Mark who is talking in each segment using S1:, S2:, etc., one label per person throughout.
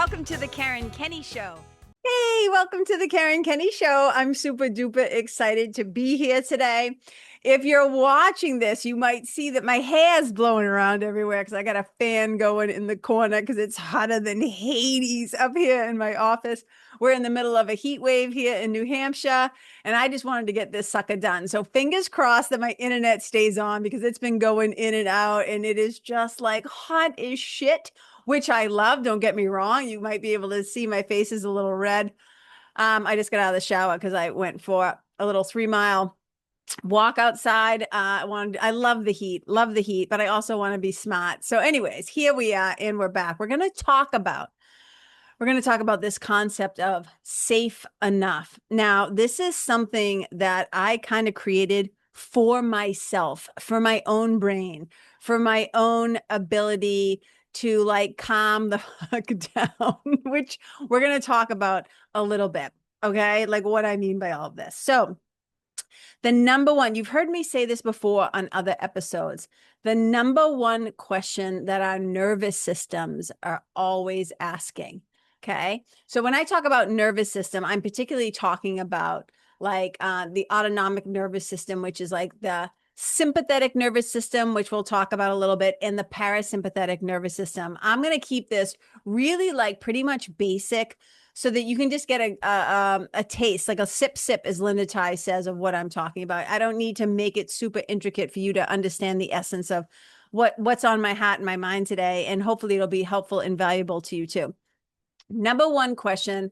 S1: Welcome to the Karen Kenney Show.
S2: Hey, welcome to the Karen Kenney Show. I'm super duper excited to be here today. If you're watching this, you might see that my hair's blowing around everywhere because I got a fan going in the corner because it's hotter than Hades up here in my office. We're in the middle of a heat wave here in New Hampshire, and I just wanted to get this sucker done. So fingers crossed that my internet stays on because it's been going in and out, and it is just like hot as shit, which I love. Don't get me wrong. You might be able to see my face is a little red. I just got out of the shower because I went for a little 3-mile walk outside. I love the heat, but I also want to be smart. So anyways, here we are and we're back. We're going to talk about this concept of safe enough. Now, this is something that I kind of created for myself, for my own brain, for my own ability to like calm the fuck down, which we're going to talk about a little bit. Okay. Like what I mean by all of this. So the number one, you've heard me say this before on other episodes, the number one question that our nervous systems are always asking. Okay. So when I talk about nervous system, I'm particularly talking about like the autonomic nervous system, which is like the sympathetic nervous system, which we'll talk about a little bit, and the parasympathetic nervous system. I'm going to keep this really like pretty much basic so that you can just get a taste, like a sip, as Linda Ty says, of what I'm talking about. I don't need to make it super intricate for you to understand the essence of what's on my heart and my mind today. And hopefully it'll be helpful and valuable to you too. Number one question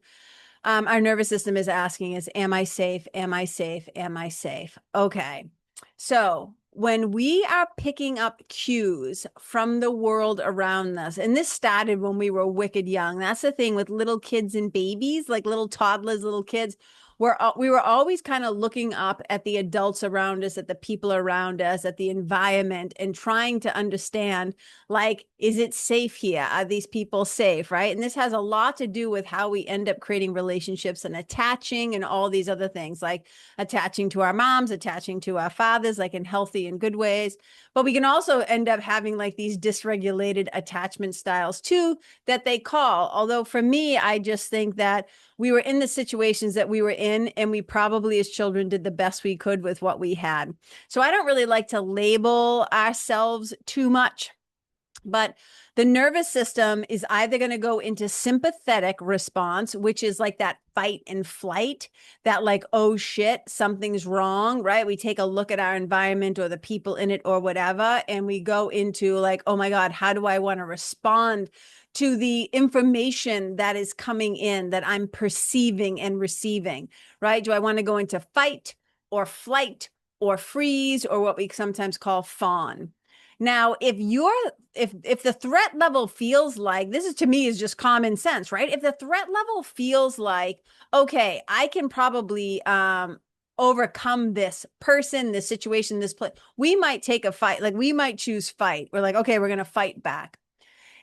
S2: our nervous system is asking is, am I safe? Am I safe? Am I safe? Okay. So when we are picking up cues from the world around us, and this started when we were wicked young. That's the thing with little kids and babies, like little toddlers, little kids. We were always kind of looking up at the adults around us, at the people around us, at the environment, and trying to understand, like, is it safe here? Are these people safe, right? And this has a lot to do with how we end up creating relationships and attaching and all these other things, like attaching to our moms, attaching to our fathers, like in healthy and good ways. But we can also end up having like these dysregulated attachment styles too, that they call. Although for me, I just think that we were in the situations that we were in, and we probably as children did the best we could with what we had. So I don't really like to label ourselves too much, but the nervous system is either going to go into sympathetic response, which is like that fight and flight, that like, oh shit, something's wrong, right? We take a look at our environment or the people in it or whatever, and we go into like, oh my God, how do I want to respond to the information that is coming in that I'm perceiving and receiving, right? Do I want to go into fight or flight or freeze or what we sometimes call fawn? Now, if the threat level feels like, this is to me is just common sense, right? If the threat level feels like, okay, I can probably overcome this person, this situation, this place, we might take a fight. Like we might choose fight. We're like, okay, we're going to fight back.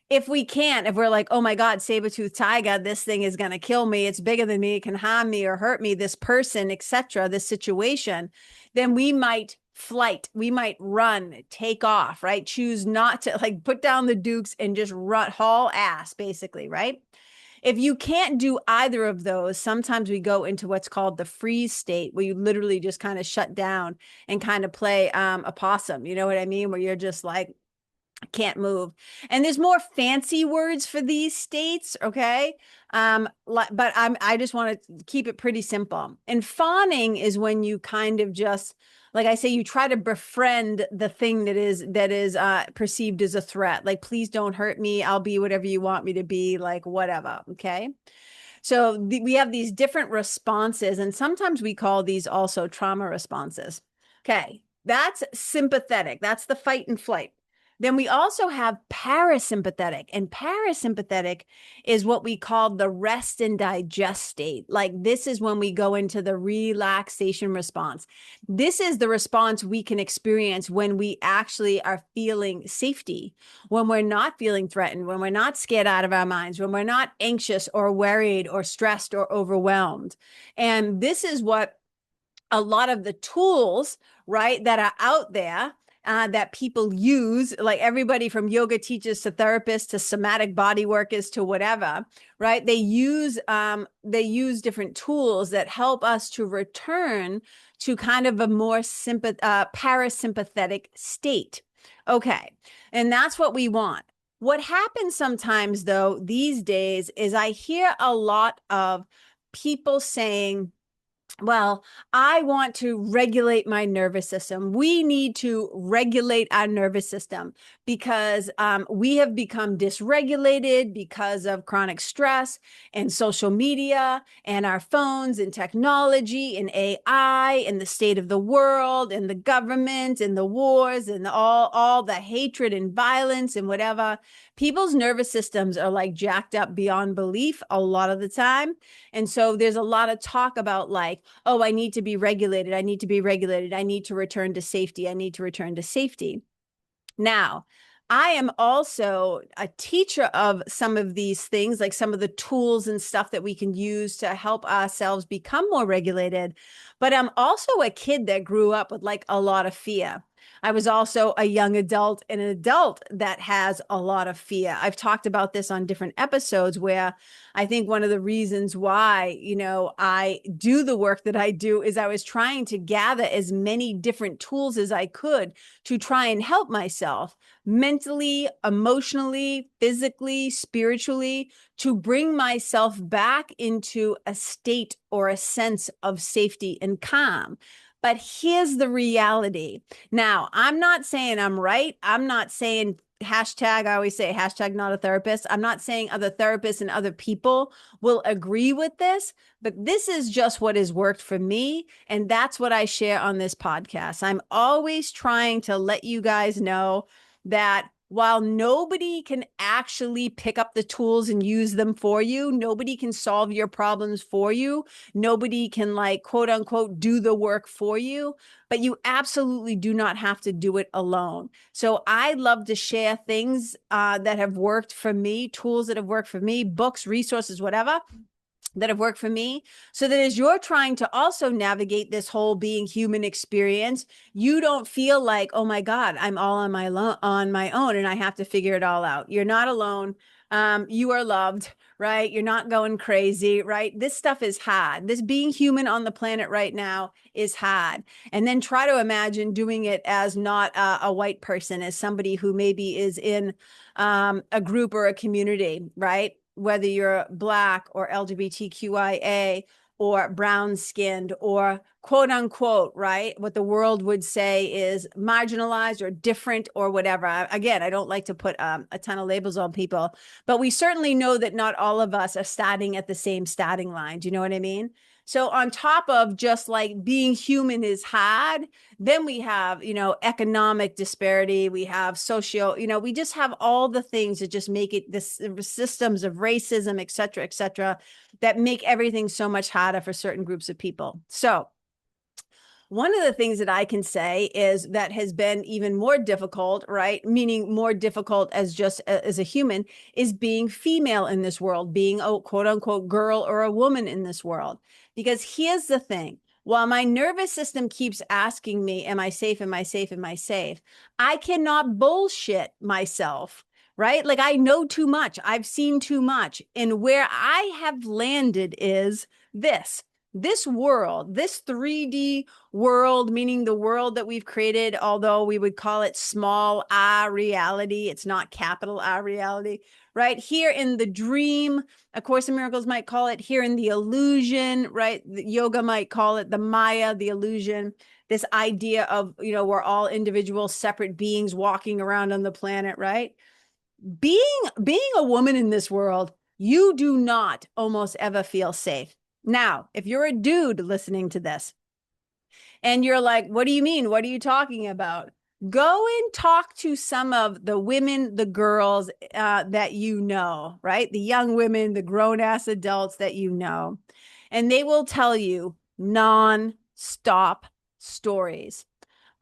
S2: If we can't, if we're like, oh my God, saber-toothed tiger, this thing is going to kill me. It's bigger than me. It can harm me or hurt me, this person, etc., this situation, then we might flight. We might run, take off, right? Choose not to like put down the dukes and just run, haul ass, basically, right? If you can't do either of those, sometimes we go into what's called the freeze state, where you literally just kind of shut down and kind of play a possum. You know what I mean? Where you're just like, can't move. And there's more fancy words for these states, okay? But I just want to keep it pretty simple. And fawning is when you kind of just, like I say, you try to befriend the thing that is perceived as a threat. Like, please don't hurt me. I'll be whatever you want me to be, like whatever, okay? So we have these different responses, and sometimes we call these also trauma responses. Okay, that's sympathetic. That's the fight and flight. Then we also have parasympathetic, and parasympathetic is what we call the rest and digest state. Like this is when we go into the relaxation response. This is the response we can experience when we actually are feeling safety, when we're not feeling threatened, when we're not scared out of our minds, when we're not anxious or worried or stressed or overwhelmed. And this is what a lot of the tools, right, that are out there that people use, like everybody from yoga teachers to therapists to somatic body workers to whatever, right? They use different tools that help us to return to kind of a more parasympathetic state. Okay, and that's what we want. What happens sometimes, though, these days is I hear a lot of people saying, well, I want to regulate my nervous system. We need to regulate our nervous system because we have become dysregulated because of chronic stress and social media and our phones and technology and AI and the state of the world and the government and the wars and all the hatred and violence and whatever. People's nervous systems are like jacked up beyond belief a lot of the time. And so there's a lot of talk about like, oh, I need to be regulated. I need to be regulated. I need to return to safety. I need to return to safety. Now, I am also a teacher of some of these things, like some of the tools and stuff that we can use to help ourselves become more regulated. But I'm also a kid that grew up with like a lot of fear. I was also a young adult and an adult that has a lot of fear. I've talked about this on different episodes where I think one of the reasons why, I do the work that I do is I was trying to gather as many different tools as I could to try and help myself mentally, emotionally, physically, spiritually, to bring myself back into a state or a sense of safety and calm. But here's the reality. Now, I'm not saying I'm right. I'm not saying hashtag, I always say hashtag not a therapist. I'm not saying other therapists and other people will agree with this, but this is just what has worked for me. And that's what I share on this podcast. I'm always trying to let you guys know that while nobody can actually pick up the tools and use them for you, nobody can solve your problems for you, nobody can like quote unquote do the work for you, but you absolutely do not have to do it alone. So I love to share things that have worked for me, tools that have worked for me, books, resources, whatever that have worked for me, so that as you're trying to also navigate this whole being human experience, you don't feel like, oh my God, I'm all on my own and I have to figure it all out. You're not alone. You are loved, right? You're not going crazy, right? This stuff is hard. This being human on the planet right now is hard. And then try to imagine doing it as not a white person, as somebody who maybe is in a group or a community, right? Whether you're Black or LGBTQIA or brown skinned or quote unquote, right? What the world would say is marginalized or different or whatever. Again, I don't like to put a ton of labels on people, but we certainly know that not all of us are starting at the same starting line. Do you know what I mean? So on top of just like being human is hard, then we have, economic disparity, we have social, we just have all the things that just make it this systems of racism, et cetera, that make everything so much harder for certain groups of people. So one of the things that I can say is that has been even more difficult, right? Meaning more difficult as just as a human, is being female in this world, being a quote unquote girl or a woman in this world. Because here's the thing. While my nervous system keeps asking me, am I safe? Am I safe? Am I safe? I cannot bullshit myself, right? Like I know too much. I've seen too much. And where I have landed is this world, this 3D world, meaning the world that we've created, although we would call it small r reality, it's not capital R reality, right? Here in the dream, A Course in Miracles might call it, here in the illusion, right? The yoga might call it the Maya, the illusion, this idea of, we're all individual separate beings walking around on the planet, right? Being a woman in this world, you do not almost ever feel safe. Now, if you're a dude listening to this and you're like, what do you mean? What are you talking about? Go and talk to some of the women, the girls that you know, right? The young women, the grown-ass adults that you know. And they will tell you non-stop stories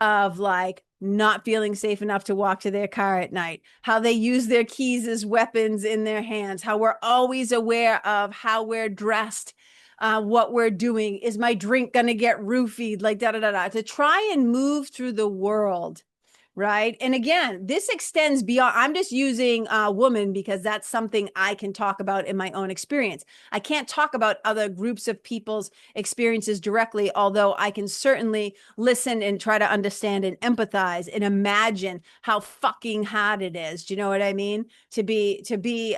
S2: of like not feeling safe enough to walk to their car at night, how they use their keys as weapons in their hands, how we're always aware of how we're dressed, what we're doing. Is my drink going to get roofied? Like to try and move through the world, right? And again, this extends beyond, I'm just using a woman because that's something I can talk about in my own experience. I can't talk about other groups of people's experiences directly, although I can certainly listen and try to understand and empathize and imagine how fucking hard it is. Do you know what I mean? To be to be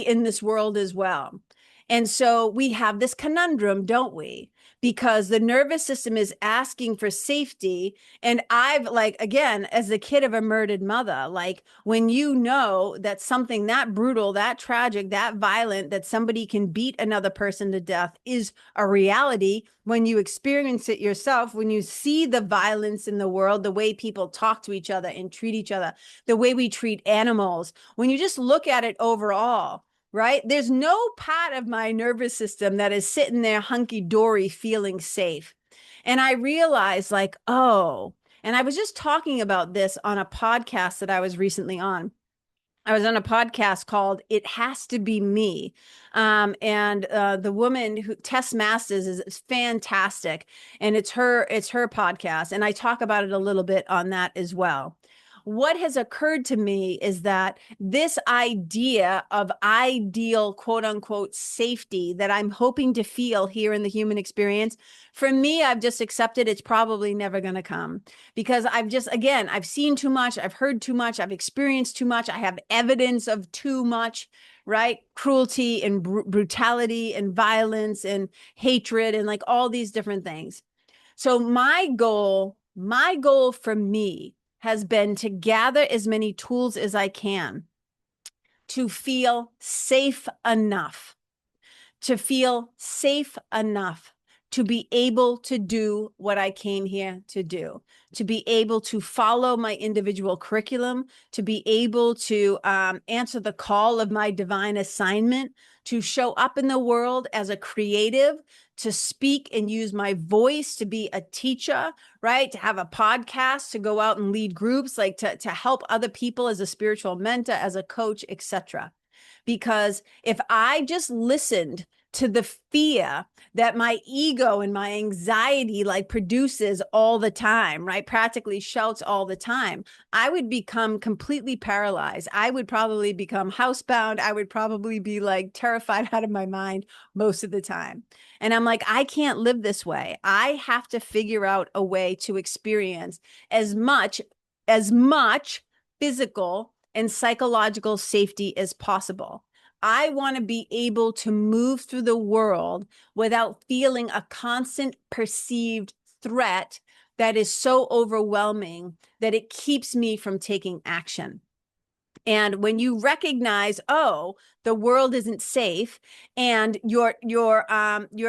S2: in this world as well. And so we have this conundrum, don't we? Because the nervous system is asking for safety. And I've, like, again, as a kid of a murdered mother, like, when you know that something that brutal, that tragic, that violent, that somebody can beat another person to death is a reality, when you experience it yourself, when you see the violence in the world, the way people talk to each other and treat each other, the way we treat animals, when you just look at it overall, right? There's no part of my nervous system that is sitting there hunky-dory feeling safe. And I realized, like, oh, and I was just talking about this on a podcast that I was recently on. I was on a podcast called It Has to Be Me. And the woman who Tess Masters is fantastic. And it's her podcast. And I talk about it a little bit on that as well. What has occurred to me is that this idea of ideal, quote unquote, safety that I'm hoping to feel here in the human experience, for me, I've just accepted it's probably never going to come, because I've seen too much, I've heard too much, I've experienced too much, I have evidence of too much, right? Cruelty and brutality and violence and hatred and like all these different things. So my goal for me has been to gather as many tools as I can to feel safe enough, to feel safe enough to be able to do what I came here to do, to be able to follow my individual curriculum, to be able to answer the call of my divine assignment, to show up in the world as a creative, to speak and use my voice, to be a teacher, right? To have a podcast, to go out and lead groups, like to help other people as a spiritual mentor, as a coach, etc. Because if I just listened to the fear that my ego and my anxiety like produces all the time, right? Practically shouts all the time, I would become completely paralyzed. I would probably become housebound. I would probably be like terrified out of my mind most of the time. And I'm like, I can't live this way. I have to figure out a way to experience as much physical and psychological safety as possible. I want to be able to move through the world without feeling a constant perceived threat that is so overwhelming that it keeps me from taking action. And when you recognize, oh, the world isn't safe, and your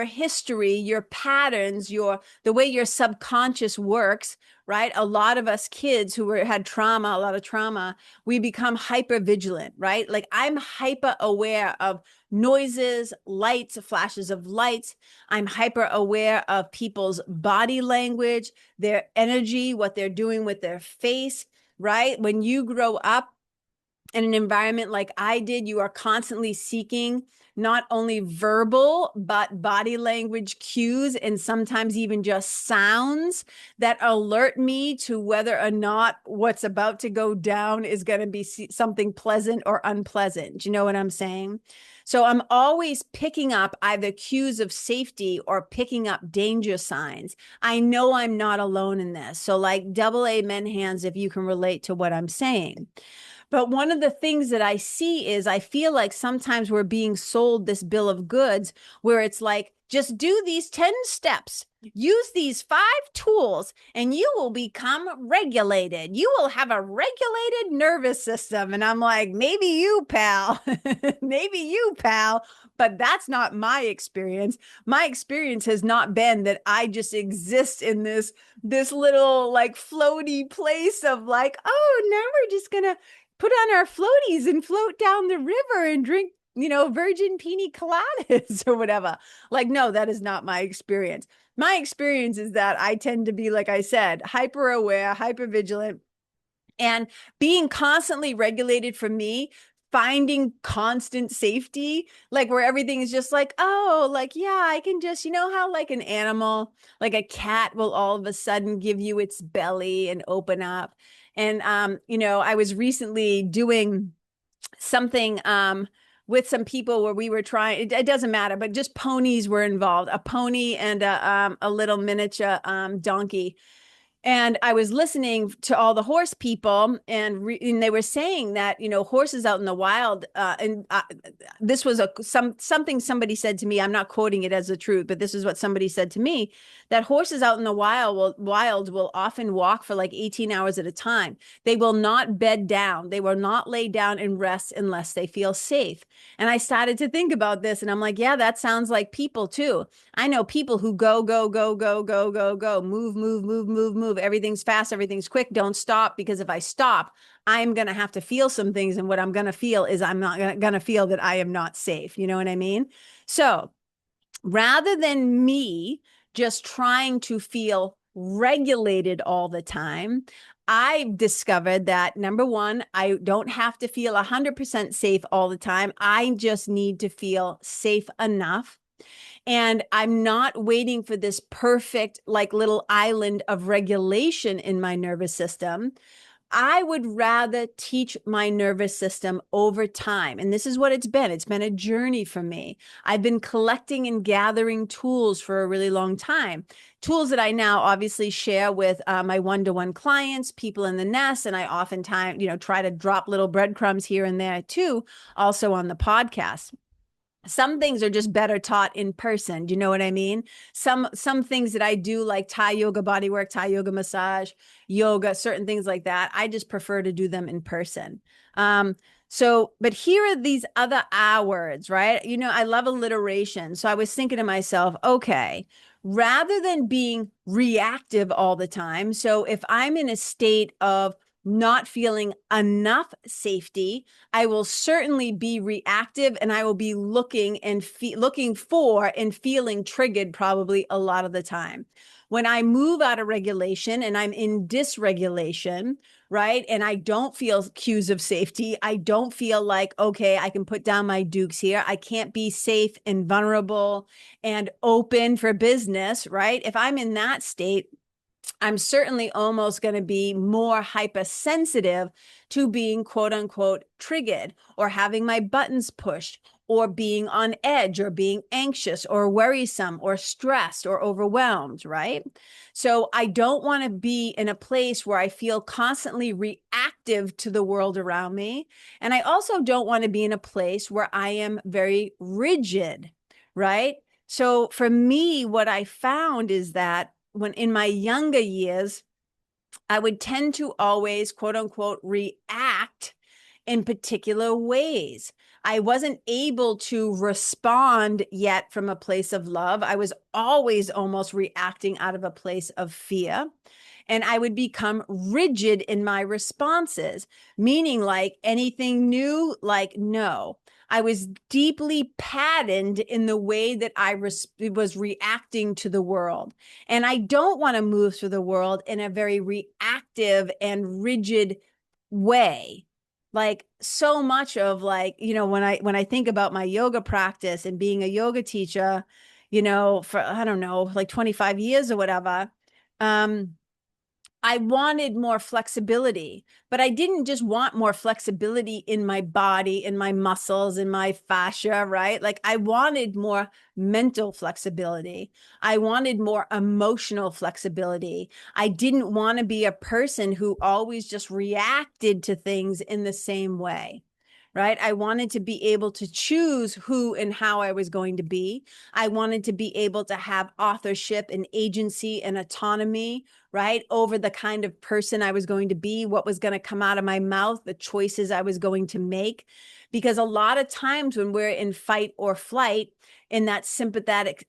S2: history, your patterns, the way your subconscious works, right? A lot of us kids who had trauma, a lot of trauma, we become hyper vigilant, right? Like, I'm hyper aware of noises, lights, flashes of lights. I'm hyper aware of people's body language, their energy, what they're doing with their face, right? When you grow up in an environment like I did, you are constantly seeking not only verbal, but body language cues, and sometimes even just sounds that alert me to whether or not what's about to go down is going to be something pleasant or unpleasant. Do you know what I'm saying? So I'm always picking up either cues of safety or picking up danger signs. I know I'm not alone in this. So, like, double amen hands if you can relate to what I'm saying. But one of the things that I see is I feel like sometimes we're being sold this bill of goods where it's like, just do these 10 steps, use these 5 tools, and you will become regulated. You will have a regulated nervous system. And I'm like, maybe you, pal, maybe you, pal. But that's not my experience. My experience has not been that I just exist in this little like floaty place of like, oh, now we're just going to put on our floaties and float down the river and drink, virgin pina coladas or whatever. Like, no, that is not my experience. My experience is that I tend to be, like I said, hyper aware, hyper vigilant, and being constantly regulated for me finding constant safety, like where everything is just like, oh, like, yeah, I can just, you know how like an animal, like a cat will all of a sudden give you its belly and open up. And, I was recently doing something with some people where we were trying, it doesn't matter, but just ponies were involved, a pony and a little miniature donkey. And I was listening to all the horse people, and they were saying that horses out in the wild, and this was something somebody said to me. I'm not quoting it as the truth, but this is what somebody said to me: that horses out in the wild will often walk for like 18 hours at a time. They will not bed down. They will not lay down and rest unless they feel safe. And I started to think about this, and I'm like, yeah, that sounds like people too. I know people who go, go, go, go, go, go, go, move, move, move, move, move. Everything's fast, everything's quick. Don't stop, because if I stop, I'm going to have to feel some things. And what I'm going to feel is I'm not going to feel that I am not safe. You know what I mean? So rather than me just trying to feel regulated all the time, I discovered that number one, I don't have to feel 100% safe all the time. I just need to feel safe enough. And I'm not waiting for this perfect, like, little island of regulation in my nervous system. I would rather teach my nervous system over time. And this is what it's been. It's been a journey for me. I've been collecting and gathering tools for a really long time. Tools that I now obviously share with my one-to-one clients, people in the nest. And I oftentimes, try to drop little breadcrumbs here and there too, also on the podcast. Some things are just better taught in person. Do you know what I mean? Some things that I do, like Thai yoga body work, Thai yoga massage, yoga, certain things like that, I just prefer to do them in person. But here are these other R words, right? I love alliteration. So I was thinking to myself, okay, rather than being reactive all the time. So if I'm in a state of not feeling enough safety, I will certainly be reactive, and I will be looking for and feeling triggered probably a lot of the time. When I move out of regulation and I'm in dysregulation, right? And I don't feel cues of safety. I don't feel like, okay, I can put down my dukes here. I can't be safe and vulnerable and open for business, right? If I'm in that state, I'm certainly almost going to be more hypersensitive to being quote unquote triggered, or having my buttons pushed, or being on edge, or being anxious or worrisome or stressed or overwhelmed, right? So I don't want to be in a place where I feel constantly reactive to the world around me. And I also don't want to be in a place where I am very rigid, right? So for me, what I found is that when in my younger years, I would tend to always, quote unquote, react in particular ways. I wasn't able to respond yet from a place of love. I was always almost reacting out of a place of fear. And I would become rigid in my responses, meaning like anything new, like no. I was deeply patterned in the way that I was reacting to the world. And I don't want to move through the world in a very reactive and rigid way. Like so much of like, when I think about my yoga practice and being a yoga teacher, for, I don't know, like 25 years or whatever, I wanted more flexibility, but I didn't just want more flexibility in my body, in my muscles, in my fascia, right? Like I wanted more mental flexibility. I wanted more emotional flexibility. I didn't want to be a person who always just reacted to things in the same way. Right? I wanted to be able to choose who and how I was going to be. I wanted to be able to have authorship and agency and autonomy, right? Over the kind of person I was going to be, what was going to come out of my mouth, the choices I was going to make. Because a lot of times when we're in fight or flight, in that sympathetic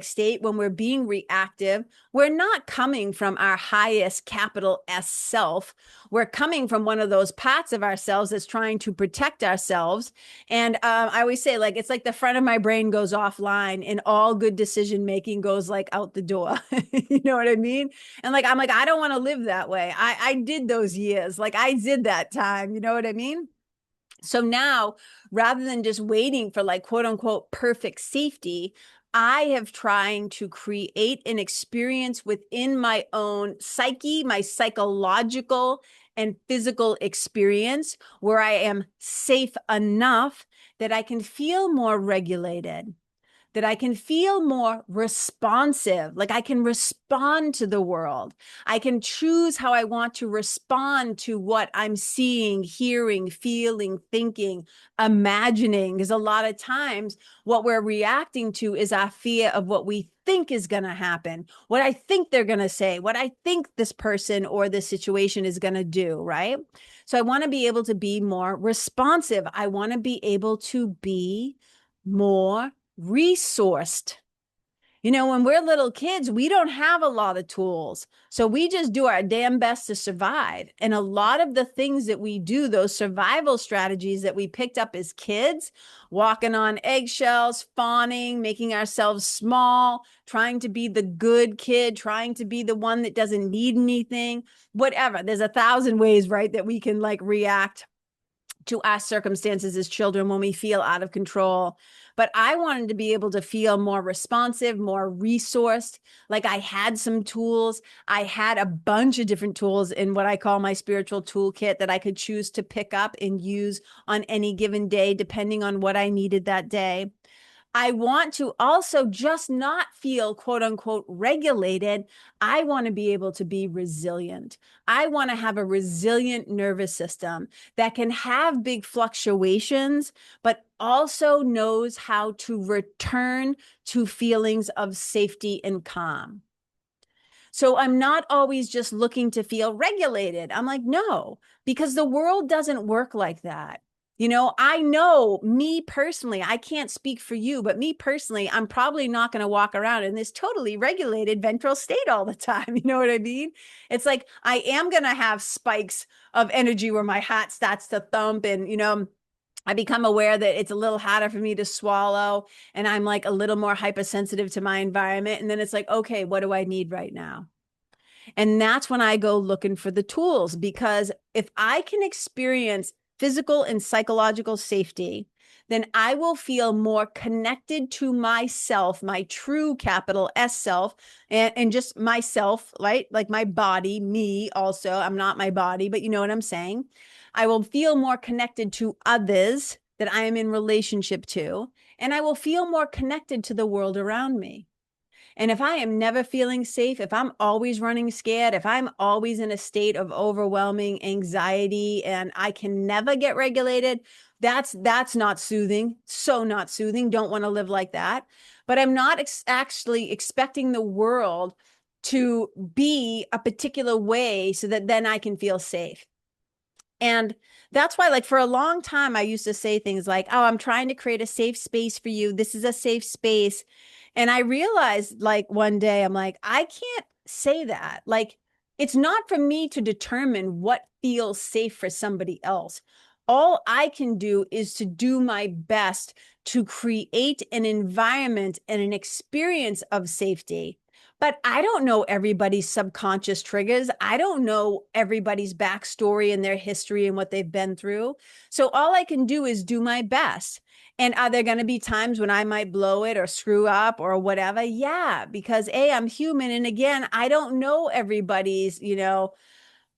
S2: state, when we're being reactive, we're not coming from our highest capital S self. We're coming from one of those parts of ourselves that's trying to protect ourselves. And I always say, like, it's like the front of my brain goes offline and all good decision making goes like out the door. You know what I mean? And like, I'm like, I don't want to live that way. I did those years. Like I did that time. You know what I mean? So now, rather than just waiting for like quote unquote perfect safety, I have trying to create an experience within my own psyche, my psychological and physical experience where I am safe enough that I can feel more regulated, that I can feel more responsive, like I can respond to the world. I can choose how I want to respond to what I'm seeing, hearing, feeling, thinking, imagining. Because a lot of times what we're reacting to is our fear of what we think is going to happen, what I think they're going to say, what I think this person or this situation is going to do, right? So I want to be able to be more responsive. I want to be able to be more resourced. You know, when we're little kids, we don't have a lot of tools. So we just do our damn best to survive. And a lot of the things that we do, those survival strategies that we picked up as kids, walking on eggshells, fawning, making ourselves small, trying to be the good kid, trying to be the one that doesn't need anything, whatever. There's 1,000 ways, right, that we can like react to our circumstances as children when we feel out of control. But I wanted to be able to feel more responsive, more resourced, like I had some tools. I had a bunch of different tools in what I call my spiritual toolkit that I could choose to pick up and use on any given day, depending on what I needed that day. I want to also just not feel quote unquote regulated. I want to be able to be resilient. I want to have a resilient nervous system that can have big fluctuations, but also knows how to return to feelings of safety and calm. So I'm not always just looking to feel regulated. I'm like, no, because the world doesn't work like that. You know, I know me personally, I can't speak for you, but me personally, I'm probably not going to walk around in this totally regulated ventral state all the time. You know what I mean? It's like I am going to have spikes of energy where my heart starts to thump and, you know, I become aware that it's a little harder for me to swallow and I'm like a little more hypersensitive to my environment. And then it's like, okay, what do I need right now? And that's when I go looking for the tools, because if I can experience physical and psychological safety, then I will feel more connected to myself, my true capital S self, and just myself, right? Like my body, me also. I'm not my body, but you know what I'm saying? I will feel more connected to others that I am in relationship to, and I will feel more connected to the world around me. And if I am never feeling safe, if I'm always running scared, if I'm always in a state of overwhelming anxiety and I can never get regulated, that's not soothing. So not soothing. Don't want to live like that. But I'm not actually expecting the world to be a particular way so that then I can feel safe. And that's why, like, for a long time, I used to say things like, oh, I'm trying to create a safe space for you. This is a safe space. And I realized, like, one day, I'm like, I can't say that. Like, it's not for me to determine what feels safe for somebody else. All I can do is to do my best to create an environment and an experience of safety. But I don't know everybody's subconscious triggers. I don't know everybody's backstory and their history and what they've been through. So all I can do is do my best. And are there going to be times when I might blow it or screw up or whatever? Yeah, because A, I'm human. And again, I don't know everybody's, you know,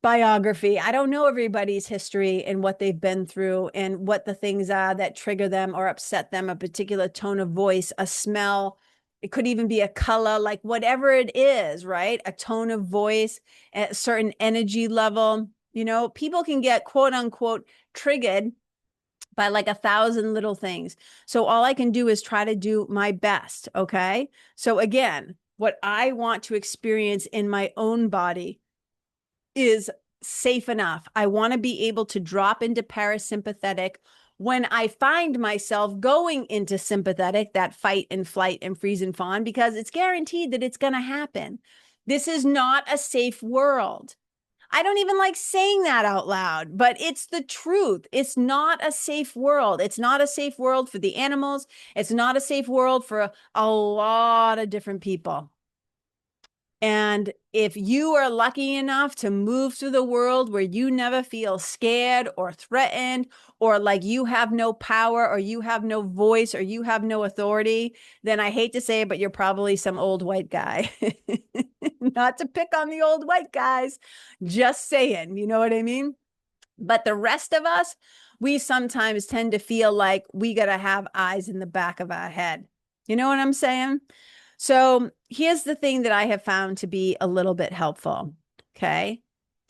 S2: biography. I don't know everybody's history and what they've been through and what the things are that trigger them or upset them, a particular tone of voice, a smell. It could even be a color, like whatever it is, right? A tone of voice, a certain energy level. You know, people can get quote unquote triggered by like 1,000 little things. So all I can do is try to do my best. Okay. So again, what I want to experience in my own body is safe enough. I want to be able to drop into parasympathetic when I find myself going into sympathetic, that fight and flight and freeze and fawn, because it's guaranteed that it's going to happen. This is not a safe world. I don't even like saying that out loud, but it's the truth. It's not a safe world. It's not a safe world for the animals. It's not a safe world for a lot of different people. And if you are lucky enough to move through the world where you never feel scared or threatened, or like you have no power, or you have no voice, or you have no authority, then I hate to say it, but you're probably some old white guy. Not to pick on the old white guys, just saying, you know what I mean? But the rest of us, we sometimes tend to feel like we got to have eyes in the back of our head. You know what I'm saying? So here's the thing that I have found to be a little bit helpful. Okay.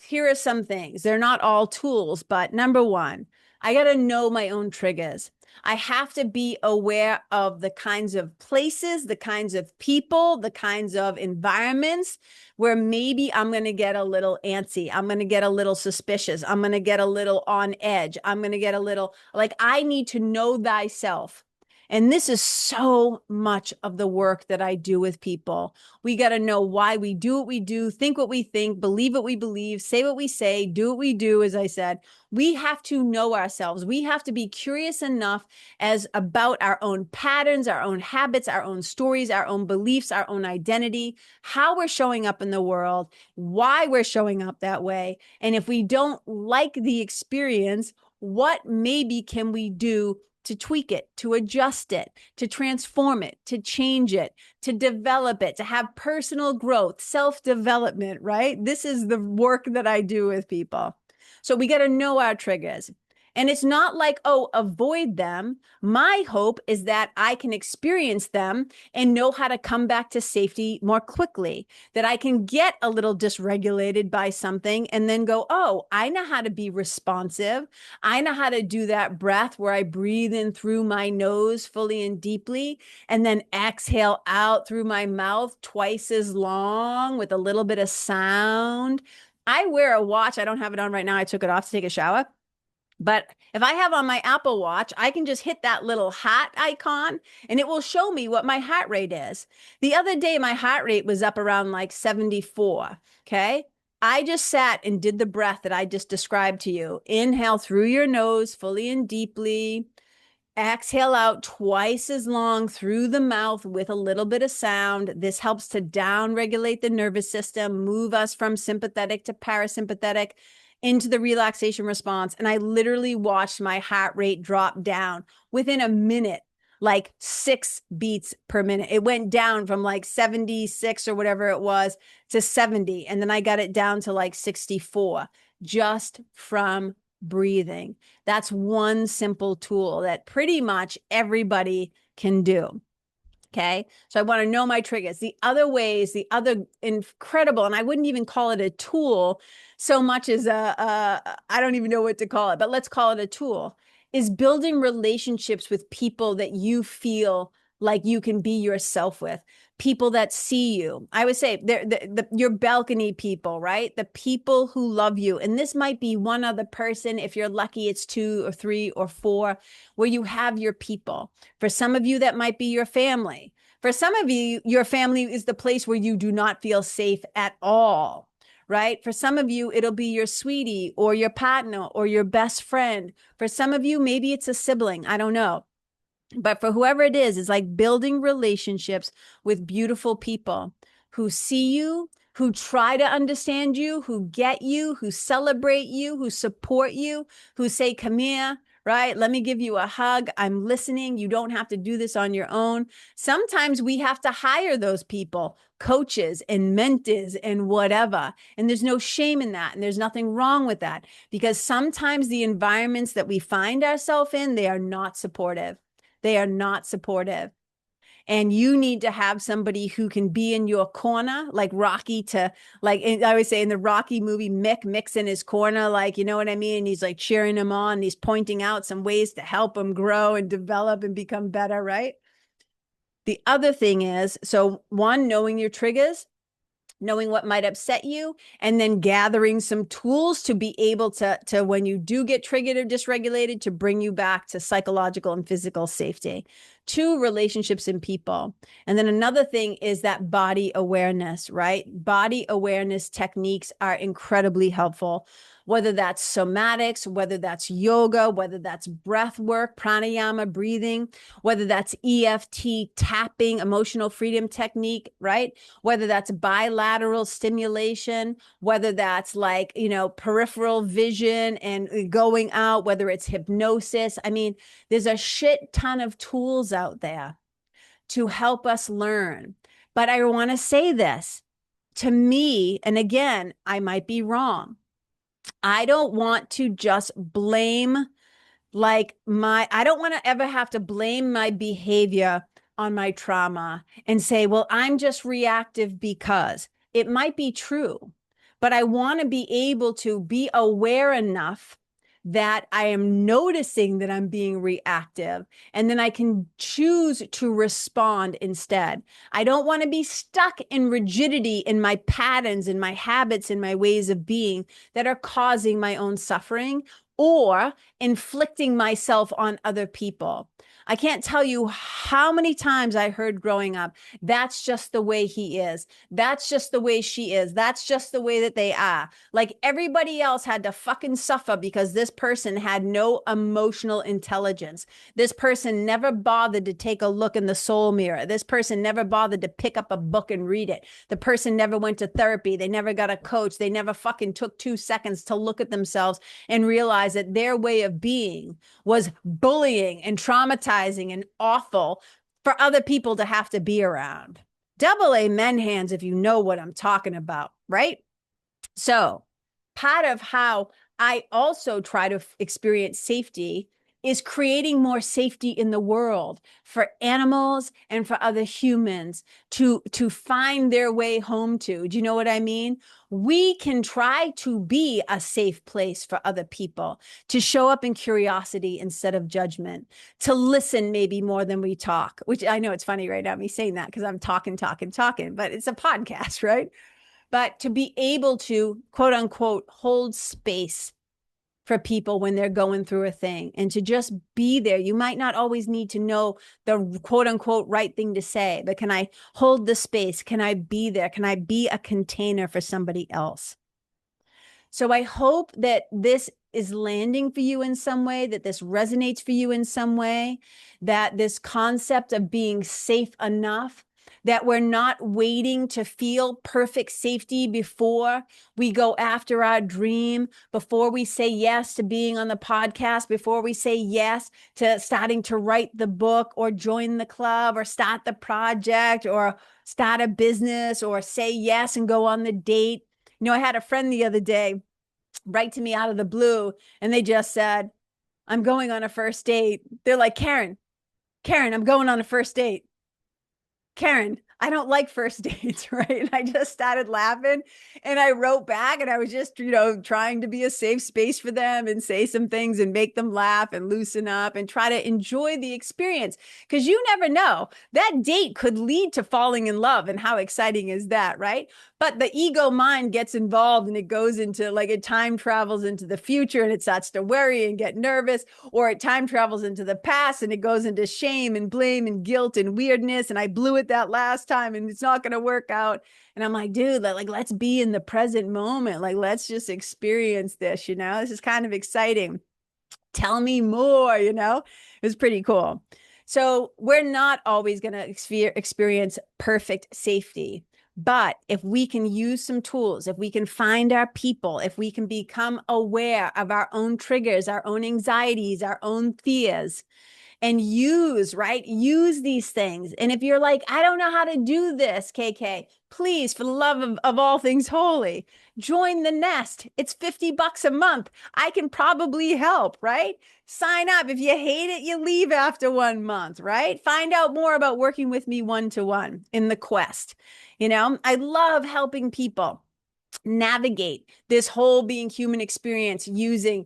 S2: Here are some things. They're not all tools, but number one, I got to know my own triggers. I have to be aware of the kinds of places, the kinds of people, the kinds of environments where maybe I'm going to get a little antsy. I'm going to get a little suspicious. I'm going to get a little on edge. I'm going to get a little like, I need to know thyself. And this is so much of the work that I do with people. We got to know why we do what we do, think what we think, believe what we believe, say what we say, do what we do. As I said, we have to know ourselves. We have to be curious enough as about our own patterns, our own habits, our own stories, our own beliefs, our own identity, how we're showing up in the world, why we're showing up that way. And if we don't like the experience, what maybe can we do to tweak it, to adjust it, to transform it, to change it, to develop it, to have personal growth, self-development, right? This is the work that I do with people. So we got to know our triggers. And it's not like, oh, avoid them. My hope is that I can experience them and know how to come back to safety more quickly, that I can get a little dysregulated by something and then go, oh, I know how to be responsive. I know how to do that breath where I breathe in through my nose fully and deeply, and then exhale out through my mouth twice as long with a little bit of sound. I wear a watch. I don't have it on right now. I took it off to take a shower. But if I have on my Apple Watch, I can just hit that little heart icon and it will show me what my heart rate is. The other day, my heart rate was up around like 74. Okay. I just sat and did the breath that I just described to you. Inhale through your nose fully and deeply. Exhale out twice as long through the mouth with a little bit of sound. This helps to down regulate the nervous system, move us from sympathetic to parasympathetic into the relaxation response. And I literally watched my heart rate drop down within a minute, like 6 beats per minute. It went down from like 76 or whatever it was to 70. And then I got it down to like 64 just from breathing. That's one simple tool that pretty much everybody can do. Okay. So I want to know my triggers. The other ways, the other incredible, and I wouldn't even call it a tool so much as I don't even know what to call it, but let's call it a tool, is building relationships with people that you feel like you can be yourself with, people that see you. I would say your balcony people, right? The people who love you. And this might be one other person. If you're lucky, it's 2 or 3 or 4, where you have your people. For some of you, that might be your family. For some of you, your family is the place where you do not feel safe at all, right? For some of you, it'll be your sweetie or your partner or your best friend. For some of you, maybe it's a sibling. I don't know. But for whoever it is, it's like building relationships with beautiful people who see you, who try to understand you, who get you, who celebrate you, who support you, who say, come here, right? Let me give you a hug. I'm listening. You don't have to do this on your own. Sometimes we have to hire those people, coaches and mentors and whatever. And there's no shame in that. And there's nothing wrong with that, because sometimes the environments that we find ourselves in, they are not supportive. They are not supportive. And you need to have somebody who can be in your corner, like Rocky to, like, I always say in the Rocky movie, Mick's in his corner, like, you know what I mean? And he's like cheering him on. And he's pointing out some ways to help him grow and develop and become better, right? The other thing is, so one, knowing your triggers, knowing what might upset you, and then gathering some tools to be able to when you do get triggered or dysregulated, to bring you back to psychological and physical safety. 2, relationships and people. And then another thing is that body awareness, right? Body awareness techniques are incredibly helpful. whether that's somatics, whether that's yoga, whether that's breath work, pranayama, breathing, whether that's EFT tapping, emotional freedom technique, right? Whether that's bilateral stimulation, whether that's like, peripheral vision and going out, whether it's hypnosis. I mean, there's a shit ton of tools out there to help us learn. But I want to say this to me, and again, I might be wrong. I don't want to just blame I don't want to ever have to blame my behavior on my trauma and say, well, I'm just reactive because it might be true, but I want to be able to be aware enough that I am noticing that I'm being reactive, and then I can choose to respond instead. I don't want to be stuck in rigidity in my patterns, in my habits, in my ways of being that are causing my own suffering or inflicting myself on other people. I can't tell you how many times I heard growing up, that's just the way he is. That's just the way she is. That's just the way that they are. Like everybody else had to fucking suffer because this person had no emotional intelligence. This person never bothered to take a look in the soul mirror. This person never bothered to pick up a book and read it. The person never went to therapy. They never got a coach. They never fucking took 2 seconds to look at themselves and realize that their way of being was bullying and traumatizing and awful for other people to have to be around. Double amen hands if you know what I'm talking about, right? So part of how I also try to experience safety is creating more safety in the world for animals and for other humans to find their way home to. Do you know what I mean? We can try to be a safe place for other people, to show up in curiosity instead of judgment, to listen maybe more than we talk, which I know it's funny right now, me saying that because I'm talking, but it's a podcast, right? But to be able to, quote unquote, hold space for people when they're going through a thing and to just be there. You might not always need to know the quote unquote right thing to say, but can I hold the space? Can I be there? Can I be a container for somebody else? So I hope that this is landing for you in some way, that this resonates for you in some way, that this concept of being safe enough, that we're not waiting to feel perfect safety before we go after our dream, before we say yes to being on the podcast, before we say yes to starting to write the book or join the club or start the project or start a business or say yes and go on the date. I had a friend the other day write to me out of the blue, and they just said, I'm going on a first date. They're like, Karen, I'm going on a first date. Karen, I don't like first dates, right? And I just started laughing and I wrote back and I was just, trying to be a safe space for them and say some things and make them laugh and loosen up and try to enjoy the experience. Because you never know, that date could lead to falling in love. And how exciting is that, right? But the ego mind gets involved and it goes into it time travels into the future and it starts to worry and get nervous, or it time travels into the past and it goes into shame and blame and guilt and weirdness. And I blew it that last time and it's not going to work out. And I'm like, dude, let's be in the present moment. Let's just experience this, this is kind of exciting. Tell me more, it was pretty cool. So we're not always going to experience perfect safety. But if we can use some tools, if we can find our people, if we can become aware of our own triggers, our own anxieties, our own fears, and use these things. And if you're like, I don't know how to do this, KK, please, for the love of all things holy, join the nest. It's $50 a month. I can probably help, right? Sign up. If you hate it, you leave after 1 month, right? Find out more about working with me one-to-one in the quest. I love helping people navigate this whole being human experience using,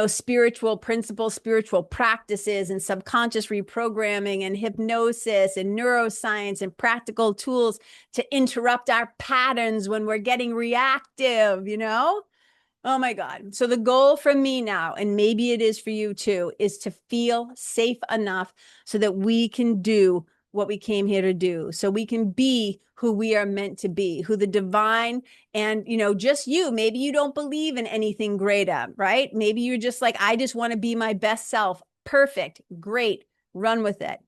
S2: spiritual principles, spiritual practices, and subconscious reprogramming and hypnosis and neuroscience and practical tools to interrupt our patterns when we're getting reactive, Oh my God. So the goal for me now, and maybe it is for you too, is to feel safe enough so that we can do what we came here to do, so we can be who we are meant to be, who the divine, and, just you, maybe you don't believe in anything greater, right? Maybe you're just like, I just want to be my best self. Perfect. Great. Run with it.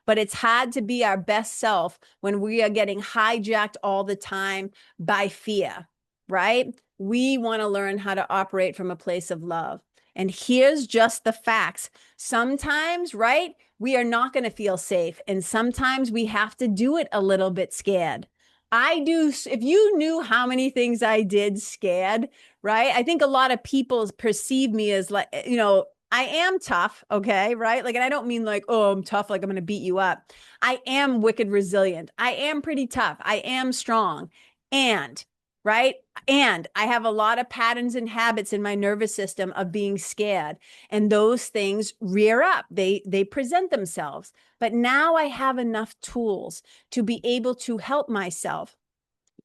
S2: But it's hard to be our best self when we are getting hijacked all the time by fear, right? We want to learn how to operate from a place of love. And here's just the facts. Sometimes, right, we are not going to feel safe. And sometimes we have to do it a little bit scared. I do. If you knew how many things I did scared, right? I think a lot of people perceive me as like, I am tough, okay, right? Like, and I don't mean like, oh, I'm tough, like I'm going to beat you up. I am wicked resilient. I am pretty tough. I am strong. And, right? And I have a lot of patterns and habits in my nervous system of being scared. And those things rear up. They present themselves. But now I have enough tools to be able to help myself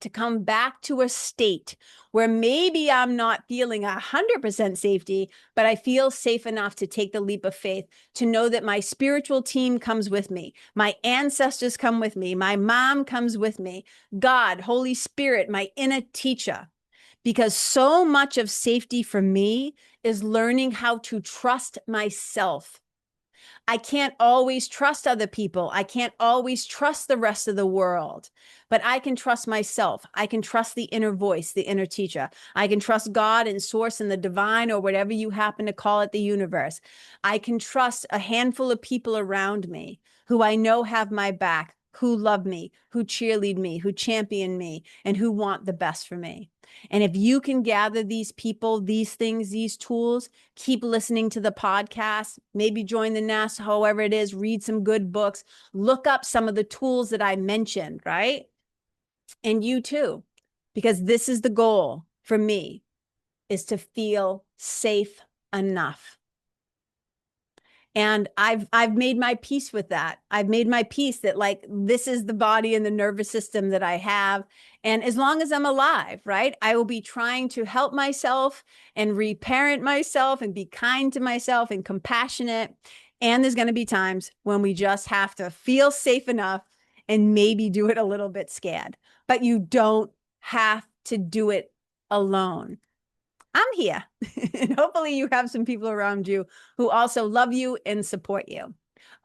S2: to come back to a state where maybe I'm not feeling 100% safety, but I feel safe enough to take the leap of faith, to know that my spiritual team comes with me. My ancestors come with me. My mom comes with me. God, Holy Spirit, my inner teacher. Because so much of safety for me is learning how to trust myself. I can't always trust other people. I can't always trust the rest of the world, but I can trust myself. I can trust the inner voice, the inner teacher. I can trust God and source and the divine, or whatever you happen to call it, the universe. I can trust a handful of people around me who I know have my back, who love me, who cheerlead me, who champion me, and who want the best for me. And if you can gather these people, these things, these tools, keep listening to the podcast, maybe join the nest, however it is, read some good books, look up some of the tools that I mentioned, right? And you too, because this is the goal for me, is to feel safe enough. And I've made my peace with that. I've made my peace that, like, this is the body and the nervous system that I have. And as long as I'm alive, right, I will be trying to help myself and reparent myself and be kind to myself and compassionate. And there's going to be times when we just have to feel safe enough and maybe do it a little bit scared. But you don't have to do it alone. I'm here. And hopefully you have some people around you who also love you and support you.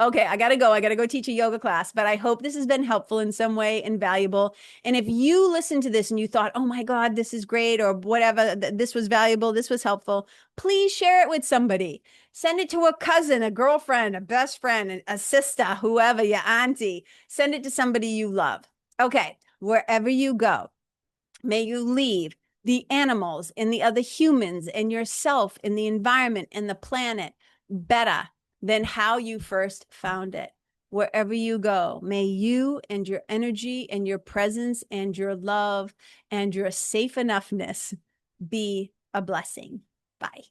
S2: Okay, I gotta go. I gotta go teach a yoga class, but I hope this has been helpful in some way and valuable. And if you listened to this and you thought, oh my God, this is great, or whatever, this was valuable, this was helpful, please share it with somebody. Send it to a cousin, a girlfriend, a best friend, a sister, whoever, your auntie. Send it to somebody you love. Okay, wherever you go, may you leave the animals and the other humans and yourself and the environment and the planet better than how you first found it. Wherever you go, may you and your energy and your presence and your love and your safe enoughness be a blessing. Bye.